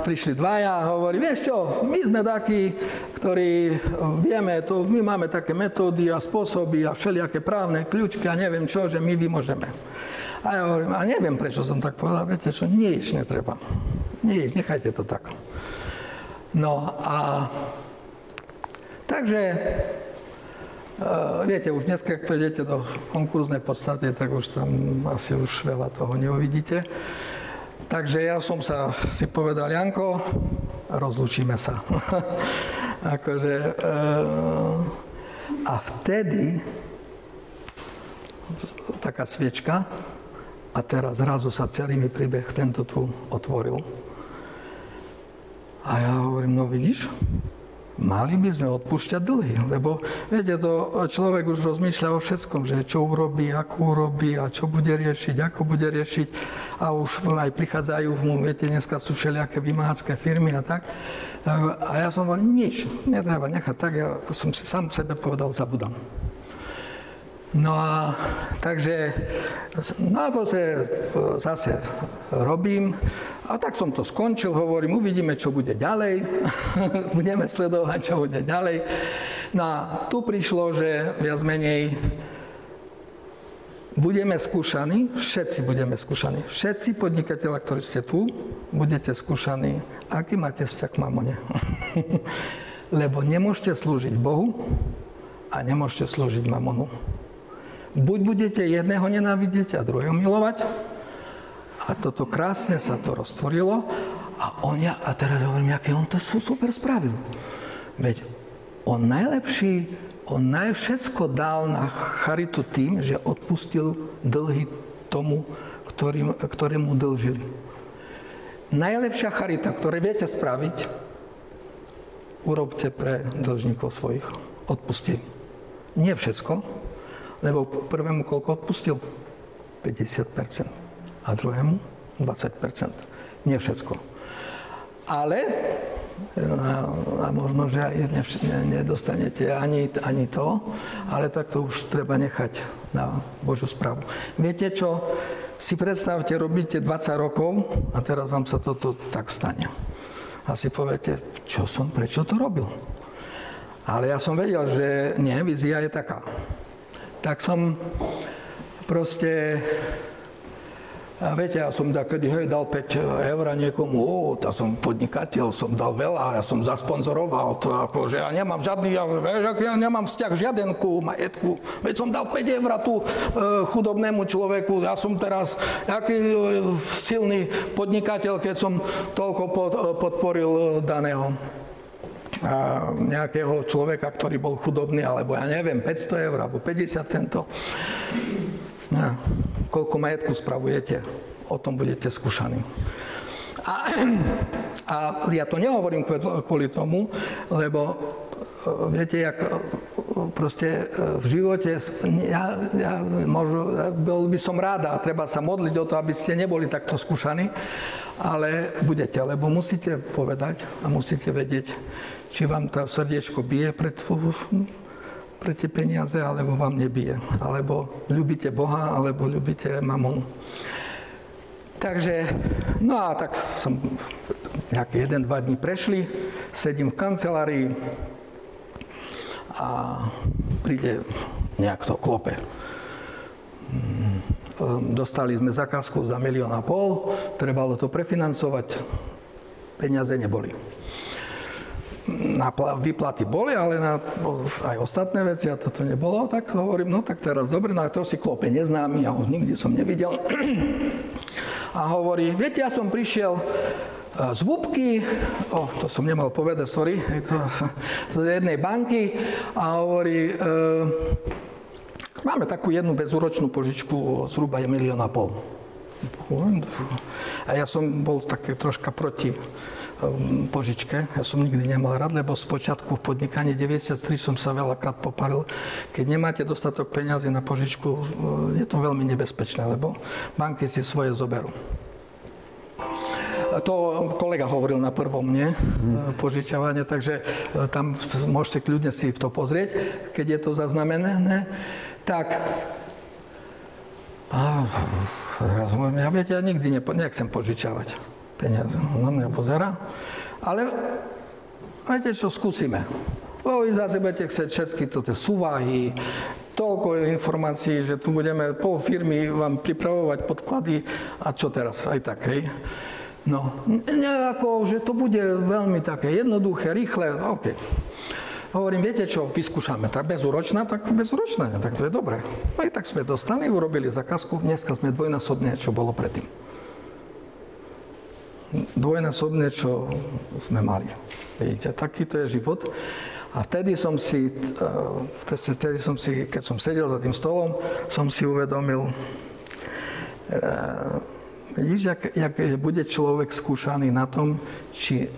prišli dvaja a hovorí, vieš čo, my sme takí, ktorí vieme, my máme také metódy a spôsoby a všelijaké právne kľúčky a neviem čo, že my vymôžeme. A ja hovorím, a neviem, prečo som tak povedal, viete čo, nič netreba. Nič, nechajte to tak. No a takže viete, už dnes, keď prejdete do konkurznej podstaty, tak už tam asi už veľa toho neuvidíte. Takže ja som si povedal, Janko, rozlúčime sa. Akože, a vtedy taká sviečka a teraz zrazu sa celý mi príbeh tento tu otvoril. A ja hovorím, no vidíš, mali by sme odpúšťať dlhy, lebo viete, to človek už rozmýšľa o všetkom, že čo urobí, ako urobí a čo bude riešiť, ako bude riešiť a už aj prichádzajú, viete, dneska sú všelijaké vymáhacké firmy a tak. A ja som hovoril, nič, netreba nechať tak, ja som si sám sebe povedal, zabudám. No a takže, no a zase robím a tak som to skončil, hovorím, uvidíme, čo bude ďalej, budeme sledovať, čo bude ďalej. No a tu prišlo, že viac menej budeme skúšaní, všetci budeme skúšaní, všetci podnikatelia, ktorí ste tu, budete skúšaní, aký máte vzťah k mamone. Lebo nemôžete slúžiť Bohu a nemôžete slúžiť mamonu. Buď budete jedného nenávidieť a druhého milovať. A toto krásne sa to roztvorilo. A teraz hovorím, aký on to super spravil. Veď on všetko dal na charitu tým, že odpustil dlhy tomu, ktorému dlžili. Najlepšia charita, ktoré viete spraviť, urobte pre dlžníkov svojich. Odpustite. Nie všetko. Lebo prvému koľko odpustil? 50%. A druhému 20%. Nie všetko. Ale, a možno, že aj nedostanete ani to, ale tak to už treba nechať na Božiu správu. Viete čo? Si predstavte, robíte 20 rokov a teraz vám sa toto tak stane. A si poviete, prečo to robil? Ale ja som vedel, že nie, vízia je taká. Tak som proste, viete, ja som takedy dal 5 eur niekomu, tá som podnikateľ, som dal veľa, ja som zasponzoroval to, akože ja nemám žiadny, ja nemám vzťah žiaden ku majetku, veď som dal 5 eur tu chudobnému človeku, ja som teraz aký silný podnikateľ, keď som toľko podporil daného a nejakého človeka, ktorý bol chudobný, alebo ja neviem, 500 eur, alebo 50 centov. No, koľko majetku spravujete, o tom budete skúšaní. A ja to nehovorím kvôli tomu, lebo viete, jak proste v živote, bol by som rád a treba sa modliť o to, aby ste neboli takto skúšaní, ale budete, lebo musíte povedať a musíte vedieť, či vám to srdiečko bije pre tie peniaze, alebo vám nebije. Alebo ľúbite Boha, alebo ľúbite mamonu. Takže, no a tak som nejaké 1-2 dní prešli, sedím v kancelárii a príde nejak to klope. Dostali sme zakázku za 1,5 milióna, trebalo to prefinancovať, peniaze neboli. Výplaty boli, ale aj ostatné veci a toto nebolo, tak hovorím, no tak teraz dobre, na to si klope neznámy, ja ho nikdy som nevidel. A hovorí, viete, ja som prišiel z Vúbky, to som nemal povedať, sorry, z jednej banky a hovorí, máme takú jednu bezúročnú požičku zhruba 1,5 milióna. A ja som bol také troška proti požičke. Ja som nikdy nemal rád, lebo spočiatku v podnikaní 93 som sa veľakrát poparil. Keď nemáte dostatok peňazí na požičku, je to veľmi nebezpečné, lebo banky si svoje zoberú. to kolega hovoril na prvom, nie? Požičiavanie, takže tam môžete kľudne si to pozrieť, keď je to zaznamenané. Tak, ja nikdy nechcem požičavať peniaze. Na mňa pozera. Ale viete čo, skúsime. Vy zase budete chcieť všetky toto súvahy, toľko informácií, že tu budeme pol firmy vám pripravovať podklady a čo teraz, aj tak, hej. No, nejako, že to bude veľmi také jednoduché, rýchle, OK. Hovorím, viete čo, vyskúšame, tak bezúročná, tak to je dobré. No i tak sme dostali, urobili zákazku, dneska sme dvojnásobne, čo bolo predtým. Dvojnásobne, čo sme mali. Vidíte, takýto je život. A vtedy som si, keď som sedel za tým stolom, som si uvedomil, vidíš, jak bude človek skúšaný na tom, či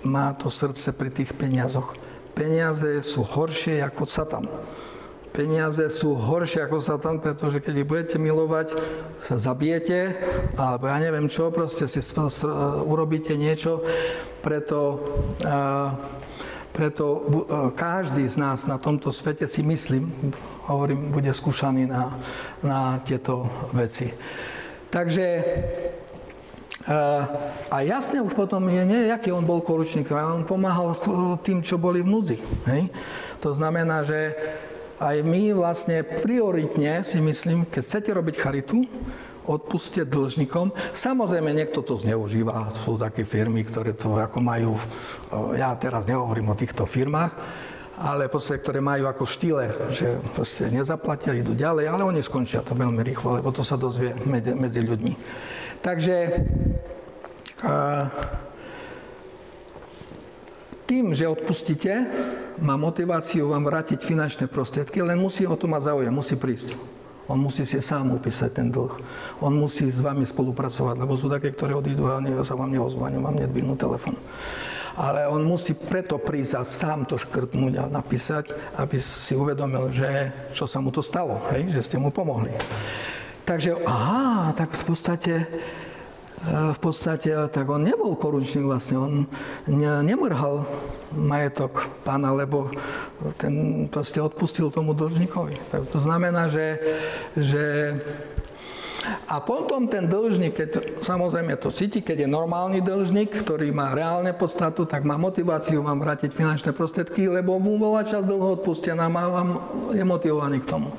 má to srdce pri tých peniazoch. Peniaze sú horšie ako Satan. Peniaze sú horšie ako Satan, pretože keď ich budete milovať, sa zabijete, alebo ja neviem čo, proste si urobíte niečo, preto každý z nás na tomto svete si myslím, hovorím, bude skúšaný na tieto veci. Takže a jasne už potom je nie, aký on bol korupčník, on pomáhal tým, čo boli v núdzi. Hej? To znamená, že aj my vlastne prioritne si myslím, keď chcete robiť charitu, odpustte dlžníkom. Samozrejme, niekto to zneužíva. Sú také firmy, ktoré to ako majú, ja teraz nehovorím o týchto firmách, ale proste, ktoré majú ako štýle, že proste nezaplatia, idú ďalej, ale oni skončia to veľmi rýchlo, lebo to sa dozvie medzi ľuďmi. Takže tým, že odpustíte, má motiváciu vám vrátiť finančné prostriedky, len musí o to mať záujem, musí prísť. On musí si sám upísať ten dlh. On musí s vami spolupracovať, lebo sú také, ktoré odídu a sa vám neozvú, vám nedvihnú telefón. Ale on musí preto prísť a sám to škrtnúť a napísať, aby si uvedomil, že čo sa mu to stalo, hej? Že ste mu pomohli. Takže, tak v podstate tak on nebol korupčník vlastne, on nemrhal majetok pána, lebo ten proste odpustil tomu dlžníkovi. Tak to znamená, že a potom ten dlžník, keď samozrejme to cíti, keď je normálny dlžník, ktorý má reálne podstatu, tak má motiváciu vám vrátiť finančné prostriedky, lebo mu bola časť dlho odpustená, je motivovaný k tomu.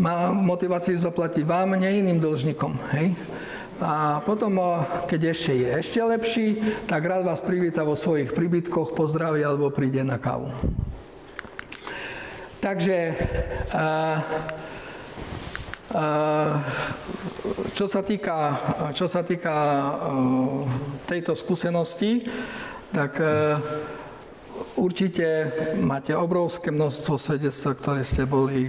Má motiváciu zaplatiť vám, nie iným dlžníkom. Hej? A potom, keď ešte je ešte lepší, tak rád vás privíta vo svojich príbytkoch, pozdraví alebo príde na kávu. Takže čo sa týka tejto skúsenosti, tak určite máte obrovské množstvo svedectv, ktoré ste boli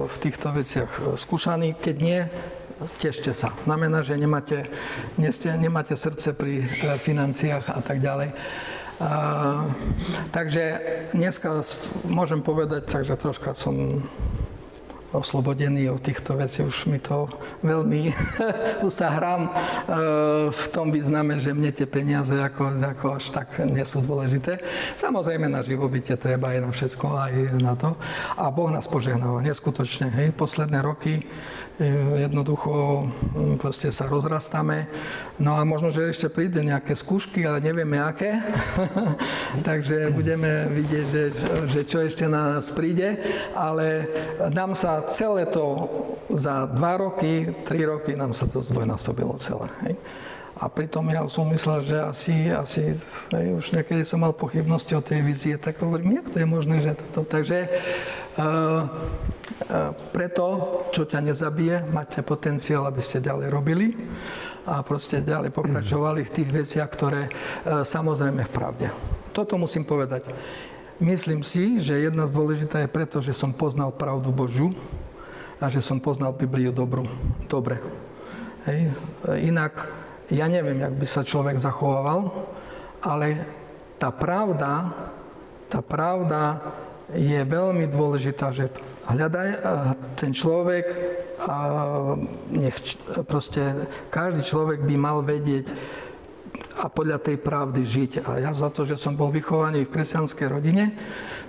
v týchto veciach skúšaní. Keď nie, tešte sa. Znamená, že nemáte srdce pri financiách a tak ďalej. Takže dneska môžem povedať, takže troška som oslobodený od týchto vecí. Už mi to veľmi, už sa hrám v tom význame, že mne tie peniaze ako až tak nie sú dôležité. Samozrejme na živobytie treba aj na všetko, aj na to. A Boh nás požehnáva, neskutočne. Hej. Posledné roky jednoducho proste sa rozrastáme. No a možno, že ešte príde nejaké skúšky, ale nevieme aké. Takže budeme vidieť, že čo ešte na nás príde. Ale nám sa celé to za 2 roky, 3 roky nám sa to zdvojnásobilo celé. Hej. A pritom ja som myslel, že asi už niekedy som mal pochybnosti o tej vízie, tak hovorím, jak to je možné, že toto. Takže preto, čo ťa nezabije, máte potenciál, aby ste ďalej robili a proste ďalej pokračovali v tých veciach, ktoré samozrejme v pravde. Toto musím povedať. Myslím si, že jedna z dôležitá je preto, že som poznal pravdu Božiu a že som poznal Bibliu dobre. Hej. Inak ja neviem, jak by sa človek zachovával, ale tá pravda je veľmi dôležitá, že ten človek, proste každý človek by mal vedieť, a podľa tej pravdy žiť. A ja za to, že som bol vychovaný v kresťanskej rodine,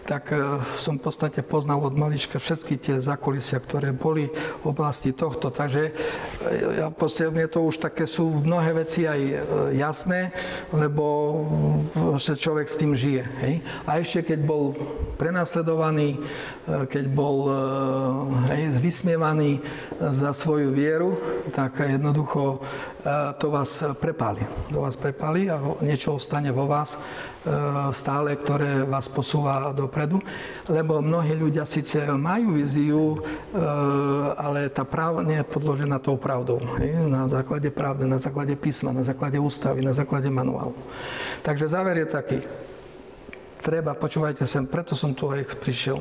tak som v podstate poznal od malička všetky tie zákulisia, ktoré boli v oblasti tohto. Takže ja mne to už také sú mnohé veci aj jasné, lebo človek s tým žije. Hej? A ešte keď bol prenasledovaný, keď bol vysmievaný za svoju vieru, tak jednoducho to vás prepáli. A niečo ostane vo vás stále, ktoré vás posúva dopredu. Lebo mnohí ľudia síce majú víziu, ale tá práva nie je podložená tou pravdou. Na základe pravdy, na základe písma, na základe ústavy, na základe manuálu. Takže záver je taký. Počúvajte sem, preto som tu aj prišiel.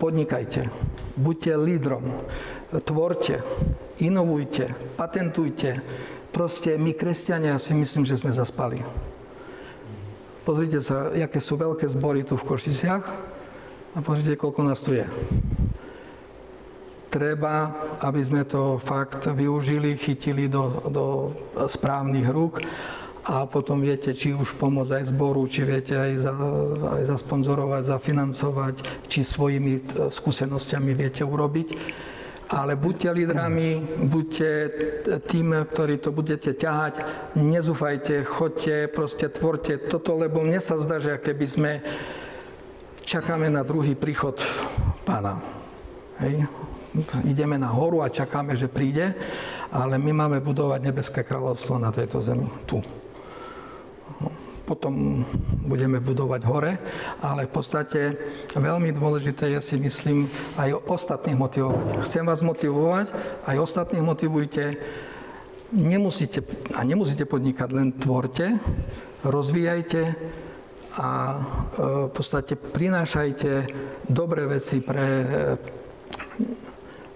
Podnikajte, buďte lídrom, tvorte, inovujte, patentujte. Proste my, kresťania, si myslím, že sme zaspali. Pozrite sa, aké sú veľké zbory tu v Košiciach a pozrite, koľko nás tu je. Treba, aby sme to fakt využili, chytili do správnych rúk a potom viete, či už pomôcť aj zboru, či viete aj zasponzorovať, zafinancovať, či svojimi skúsenosťami viete urobiť. Ale buďte lídrami, buďte tým, ktorí to budete ťahať, nezúfajte, choďte, proste tvorte toto, lebo mne sa zdá, že keby sme čakáme na druhý príchod Pána. Hej. Ideme na horu a čakáme, že príde, ale my máme budovať nebeské kráľovstvo na tejto zemi, tu. Potom budeme budovať hore, ale v podstate veľmi dôležité je, si myslím, aj ostatných motivovať. Chcem vás motivovať, aj ostatných motivujte. Nemusíte podnikať, len tvorte, rozvíjajte a v podstate prinášajte dobré veci pre...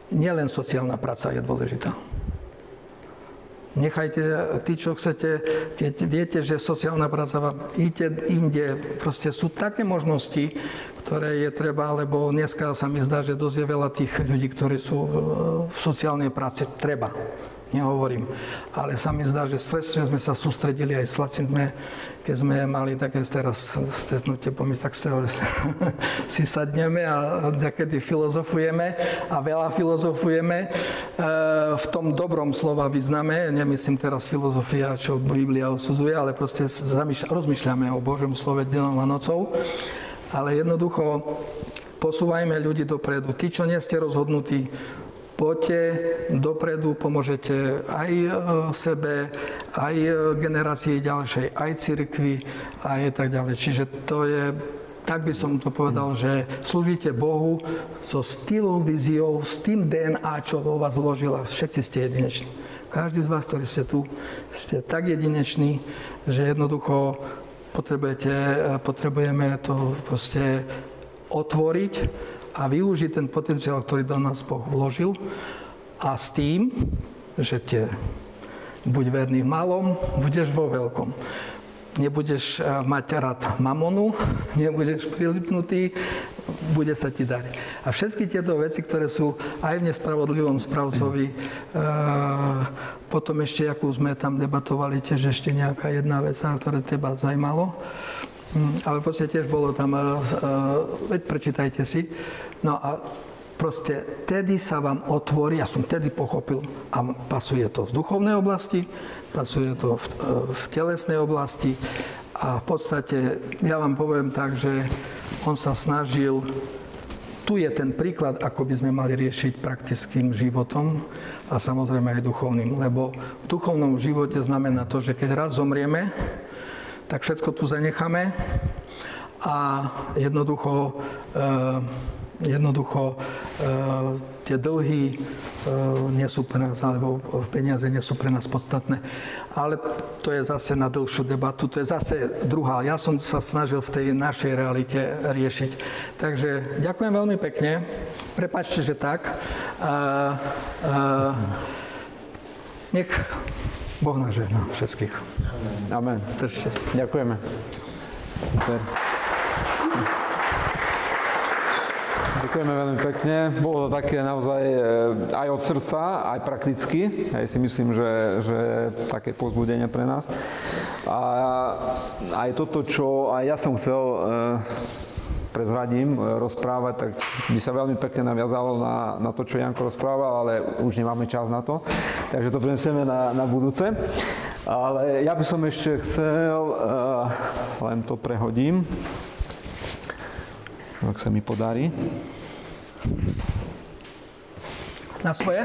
Nielen sociálna práca je dôležitá. Nechajte, tí, čo chcete, keď viete, že sociálna práca vám ide inde. Proste sú také možnosti, ktoré je treba, lebo dneska sa mi zdá, že dosť je veľa tých ľudí, ktorí sú v sociálnej práci. Treba. Nehovorím. Ale sa mi zdá, že stresne sme sa sústredili aj s Lacim, keď sme mali také teraz stretnutie, tak si sadneme a niekedy filozofujeme a veľa filozofujeme v tom dobrom slova význame. Nemyslím teraz filozofia, čo Biblia osudzuje, ale proste rozmýšľame o Božom slove dňom a nocou. Ale jednoducho posúvajme ľudí dopredu. Tí, čo nie ste rozhodnutí, poďte dopredu, pomôžete aj sebe, aj generácii ďalšej, aj cirkvi, aj tak ďalej. Čiže to je, tak by som to povedal, že slúžite Bohu so stylou, víziou, s tým DNA, čo vo vás vložila. Všetci ste jedineční. Každý z vás, ktorí ste tu, ste tak jedineční, že jednoducho potrebujeme to proste otvoriť a využiť ten potenciál, ktorý do nás Boh vložil a s tým, že buď verný v malom, budeš vo veľkom. Nebudeš mať rád mamonu, nebudeš prilipnutý, bude sa ti dariť. A všetky tieto veci, ktoré sú aj v nespravodlivom správcovi, potom ešte, akú sme tam debatovali, tiež ešte nejaká jedna vec, ktorá teba zajímalo. Ale v podstate tiež bolo tam, veď prečítajte si. No a proste tedy sa vám otvorí, ja som tedy pochopil, a pasuje to v duchovnej oblasti, pasuje to v telesnej oblasti a v podstate, ja vám poviem tak, že on sa snažil, tu je ten príklad, ako by sme mali riešiť praktickým životom a samozrejme aj duchovným, lebo v duchovnom živote znamená to, že keď raz zomrieme, tak všetko tu zanecháme a jednoducho tie dlhy nie sú pre nás, alebo peniaze nie sú pre nás podstatné. Ale to je zase na dlhšiu debatu, to je zase druhá. Ja som sa snažil v tej našej realite riešiť. Takže ďakujem veľmi pekne. Prepáčte, že tak. Nech Boh nažehná všetkých. Amen. Držte sa. Ďakujeme. Ďakujeme veľmi pekne. Bolo to také naozaj aj od srdca, aj prakticky. Ja si myslím, že také povzbudenie pre nás. A aj toto, čo aj ja som chcel prezradím, rozprávať, tak by sa veľmi pekne naviazalo na to, čo Janko rozprával, ale už nemáme čas na to, takže to prenesieme na budúce. Ale ja by som ešte chcel, len to prehodím, ak sa mi podarí. Na svoje?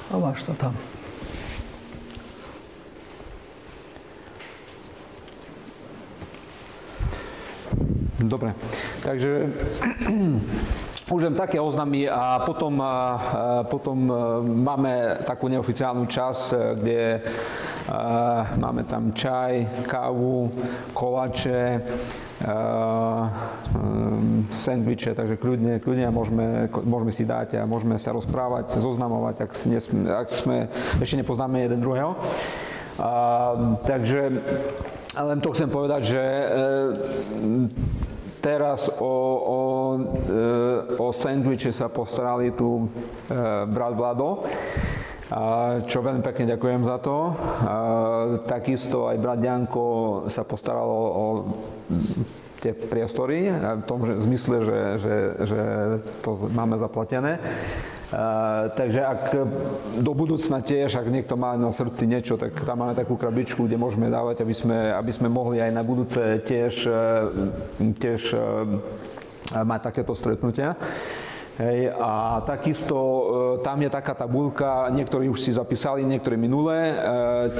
A máš to tam. Dobre, takže už len také oznamy a potom máme takú neoficiálnu časť, kde máme tam čaj, kávu, koláče, sendviče, takže kľudne môžeme si dať a môžeme sa rozprávať, zoznamovať, ak sme ešte nepoznáme jeden druhého. Takže len to chcem povedať, že teraz o sendviče sa postarali tu brat Vlado, čo veľmi pekne ďakujem za to. Takisto aj brat Janko sa postaral o tie priestory, v tom zmysle, že to máme zaplatené. Takže ak do budúcna tiež, ak niekto má na srdci niečo, tak tam máme takú krabičku, kde môžeme dávať, aby sme mohli aj na budúce tiež mať takéto stretnutia. Hej, a takisto tam je taká tabuľka, niektorí už si zapísali, niektorí minulé,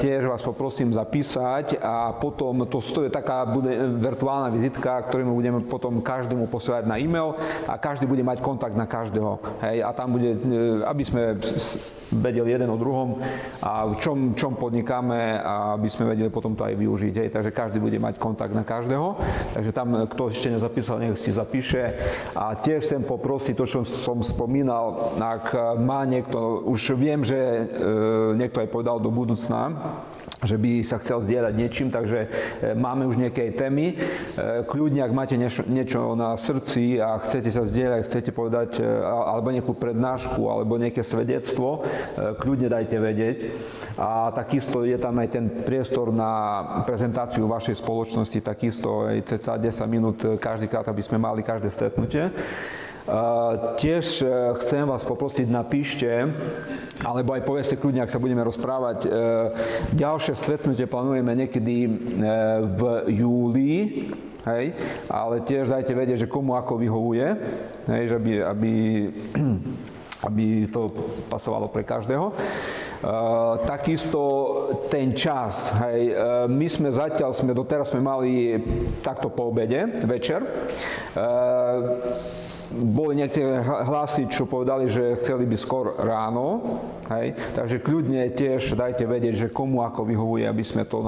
tiež vás poprosím zapísať a potom to je taká bude virtuálna vizitka, ktorú budeme potom každému posielať na e-mail a každý bude mať kontakt na každého. Hej, a tam bude, aby sme vedeli jeden o druhom a v čom podnikáme a aby sme vedeli potom to aj využiť. Hej, takže každý bude mať kontakt na každého, takže tam, kto ešte nezapísal, nech si zapíše a tiež chcem poprosiť to, čo som spomínal, ak má niekto, už viem, že niekto aj povedal do budúcna, že by sa chcel zdieľať niečím, takže máme už nejaké témy. Kľudne, ak máte niečo na srdci a chcete sa zdieľať, chcete povedať alebo nejakú prednášku, alebo nejaké svedectvo, kľudne dajte vedieť. A takisto je tam aj ten priestor na prezentáciu vašej spoločnosti, takisto aj cca 10 minút každýkrát, aby sme mali každé stretnutie. Tiež chcem vás poprosiť, napíšte, alebo aj povedzte kľudne, ak sa budeme rozprávať. Ďalšie stretnutie plánujeme niekedy v júli, hej, ale tiež dajte vedieť, že komu ako vyhovuje, hej, že aby to pasovalo pre každého. Takisto ten čas, hej, my sme doteraz sme mali takto po obede, večer. Boli niektoré hlasy, čo povedali, že chceli by skôr ráno, hej, takže kľudne tiež dajte vedieť, že komu ako vyhovuje, aby sme to